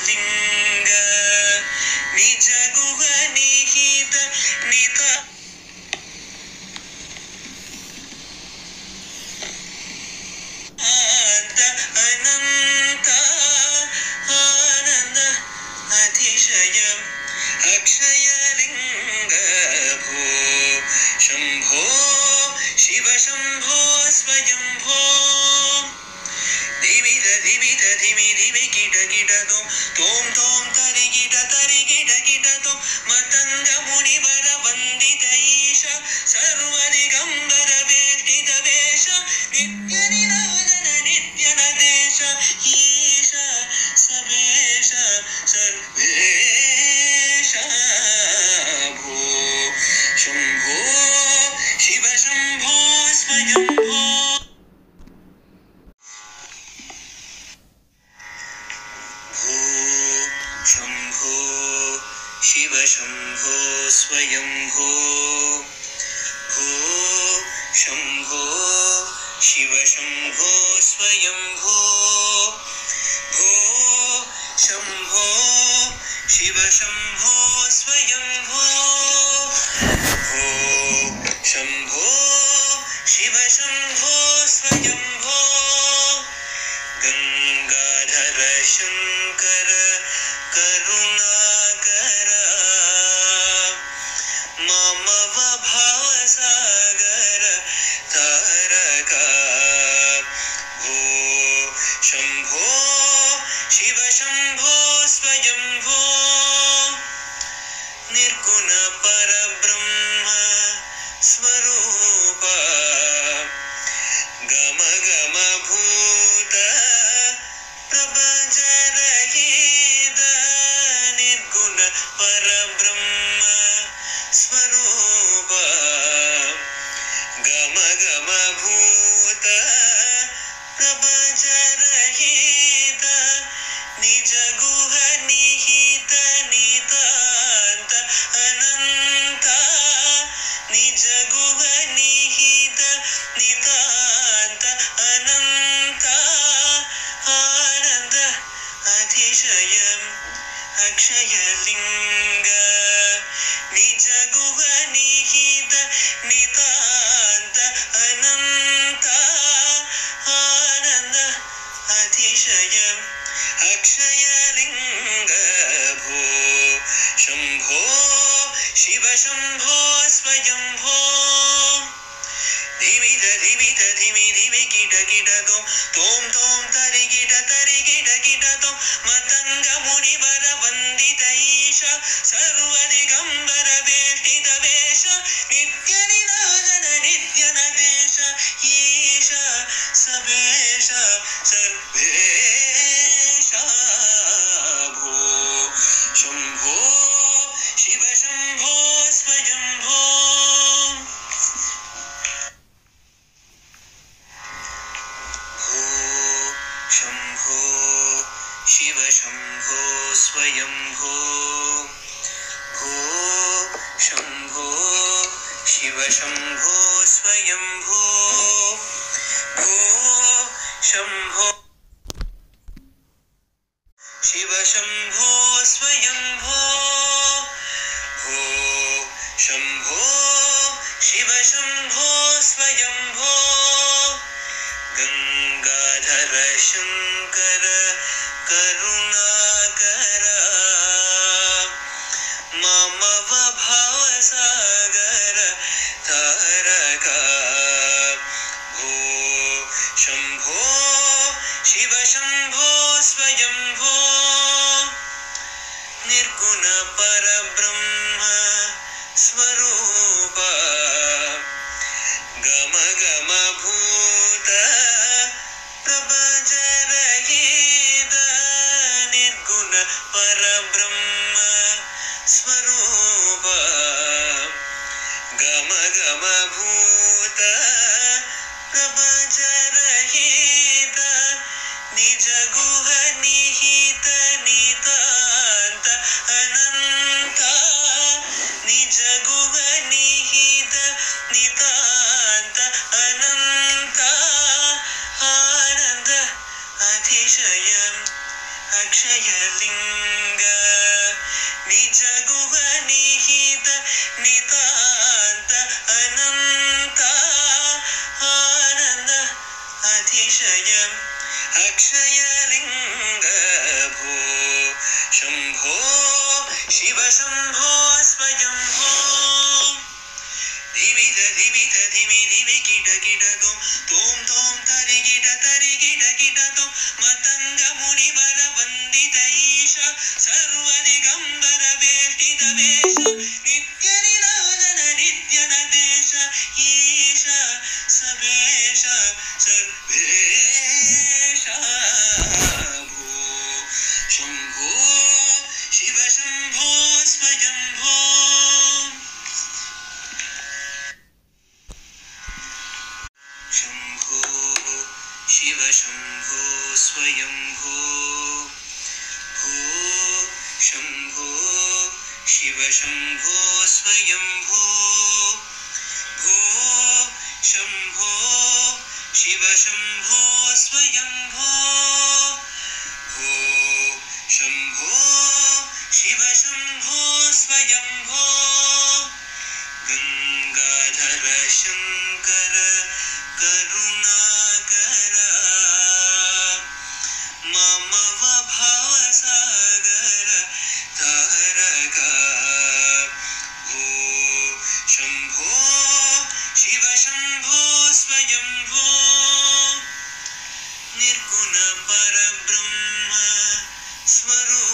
लिंग निज गुह निहित निता अनंत आनंद अतिशयम् अक्षय लिंग भो शंभो शिव शंभो स्वयंभो धिमित धिमित धिमि धिमि कीट कीट तोम तोम तरि कीट तोम मतंग मुनिवर वंदित ईश सर्वदिगंबर वेष्टित वेश नित्य निरोधन नित्य नदेश ईश सवेश सर्वेश भो शंभो शिव शंभो स्वयंभो शंभो शिव शंभो स्वयंभो भो शंभो शिव शंभो स्वयंभो भो शंभो शिव शंभो स्वयंभो भो शंभो शिव शंभो स्वयंभो गंगाधर शंकर करुणाकर ममव भावसागर तारका भो शंभो शिव शंभो स्वयंभो निर्गुण परब्रह्म स्वरूप गम गम भूत प्रपंच रहित निर्गुण परब्रह्म स्वरूप गम गम भूत प्रपंच रहित निज गुह निहित नितांत अनंत निज गुह निहित नितांत अनंत आनंद अतिशयम् अक्षय लिंग निज गुह निहित नितांत अनंत आनंद अतिशयम् अक्षय लिंग भो शंभो शिव शंभो स्वयंभो धिमित धिमित धिमि धिमि कीट तोम तोम तरि कीट तोम मतंग मुनिवर वंदित ईश सर्वदिगंबर वेष्टित वेश नित्य निरोधन नित्य नदेश ईश सवेश सर्वेश भो शंभो शिव शंभो स्वयंभो शंभो शिव शंभो स्वयंभो भो शंभो शिव शंभो स्वयंभो भो शंभो शिव शंभो स्वयंभो भो शंभो शिव शंभो स्वयंभो गंगाधर शंकर करुणाकर ममव भावसागर तारका भो शंभो शिव शंभो स्वयंभो निर्गुण परब्रह्म स्वरूप गम गम भूत प्रपंच रहित निर्गुण परब्रह्म स्वरूप गम गम भूत प्रपंच रहित निज गुह निहित नितांत अनंत निज गुह निहित नितांत अनंत आनंद अतिशयम् अक्षयलिङ्ग निज गुह निहित नितान्त अनन्त आनन्द अतिशय अक्षयलिङ्ग भो शम्भो शिव शम्भो स्वयम्भो धिमिध धिमिध धिमि धिमि किट किट तोम तोम तरि किट तोम मतंग मुनिवर वंदित ईश सर्वदिगंबर वेष्टित वेश नित्य निराजन नित्य नदेश ईश सबेश सर्वेश भो शंभो शिव शंभो स्वयंभो शंभो शिव शंभो स्वयंभो भो शंभो शिव शंभो स्वयंभो भो शंभो शिव शंभो स्वयंभो भो शंभो शिव शंभो स्वयंभो गंगाधर शंकर करुणाकर मम भवसागर तारक भो शंभो शिव शंभो स्वयंभो निर्गुण परब्रह्म स्वरूप